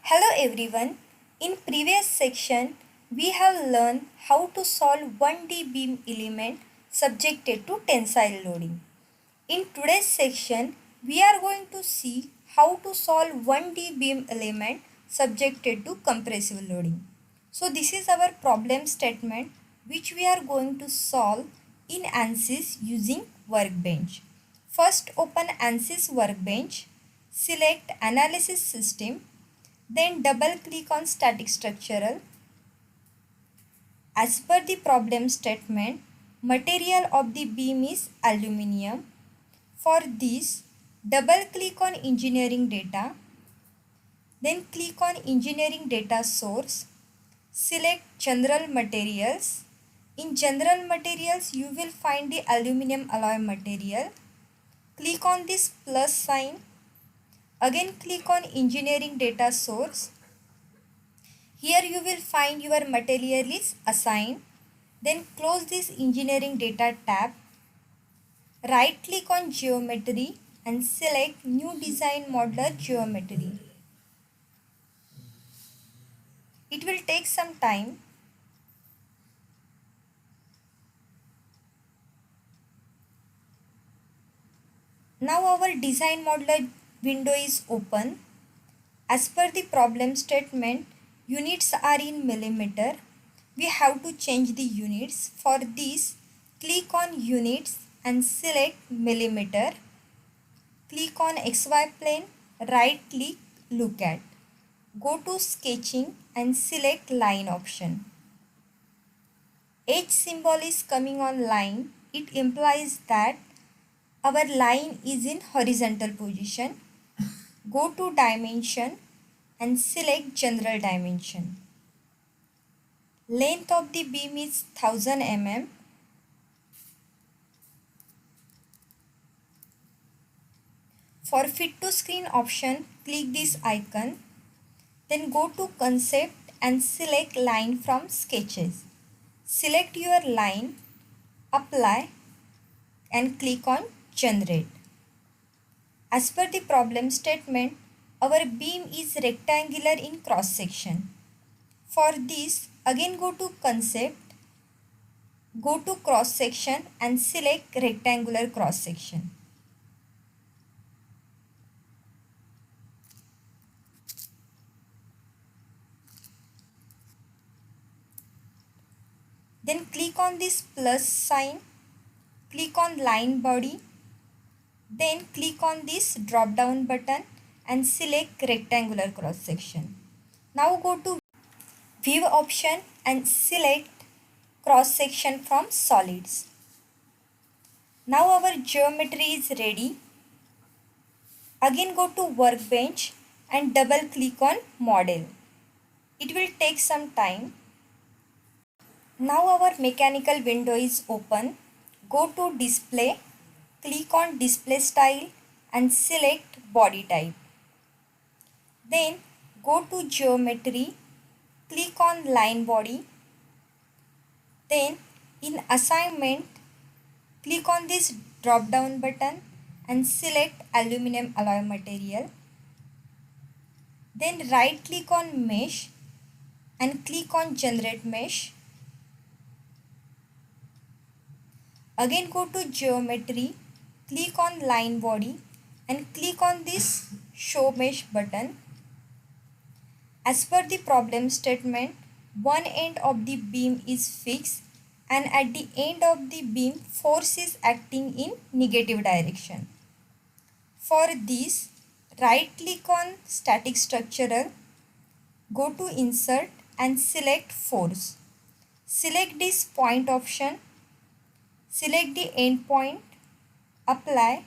Hello everyone. In previous section, we have learned how to solve 1D beam element subjected to tensile loading. In today's section, we are going to see how to solve 1D beam element subjected to compressive loading. So this is our problem statement which we are going to solve in ANSYS using workbench. First open ANSYS workbench, select analysis system, then double click on static structural. As per the problem statement, material of the beam is aluminium. For this, double click on engineering data, then click on engineering data source, select general materials. In general materials, you will find the aluminium alloy material. Click on this plus sign. Again click on engineering data source. Here you will find your material is assigned. Then close this engineering data tab. Right click on geometry and select new design modeler geometry. It will take some time. Now our design modeler window is open. As per the problem statement, units are in millimeter. We have to change the units. For this, click on units and select millimeter. Click on XY plane, right click, look at. Go to sketching and select line option. H symbol is coming on line. It implies that our line is in horizontal position. Go to dimension and select general dimension. Length of the beam is 1000 mm. For fit to screen option, click this icon. Then go to concept and select line from sketches. Select your line, apply and click on generate. As per the problem statement, our beam is rectangular in cross section. For this, again go to concept, go to cross section and select rectangular cross section. Then click on this plus sign, click on line body, then click on this drop down button and select rectangular cross section. Now go to view option and select cross section from solids. Now our geometry is ready. Again go to workbench and double click on model. It will take some time. Now our mechanical window is open. Go to display, click on display style and select body type. Then go to geometry, click on line body. Then in assignment, click on this drop down button and select aluminum alloy material. Then right click on mesh and click on generate mesh. Again go to geometry, click on line body and click on this show mesh button. As per the problem statement, one end of the beam is fixed and at the end of the beam force is acting in negative direction. For this, right click on static structural, go to insert and select force. Select this point option, select the end point, apply,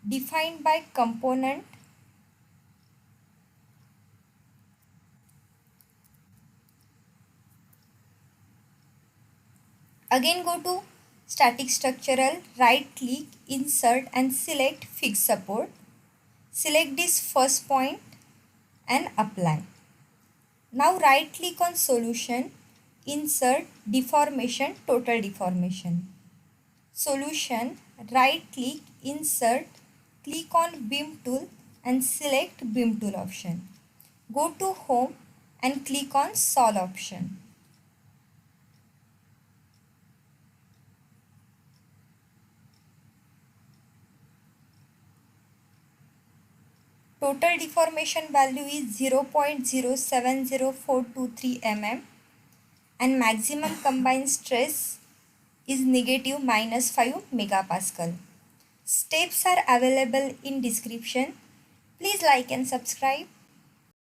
define by component. Again go to static structural, right click, insert and select fixed support. Select this first point and apply. Now right click on solution, insert deformation, total deformation. Solution, right click, insert, click on beam tool and select beam tool option. Go to Home and click on Solve option. Total deformation value is 0.070423 mm and maximum combined stress is negative -5 megapascal. Steps are available in description. Please like and subscribe.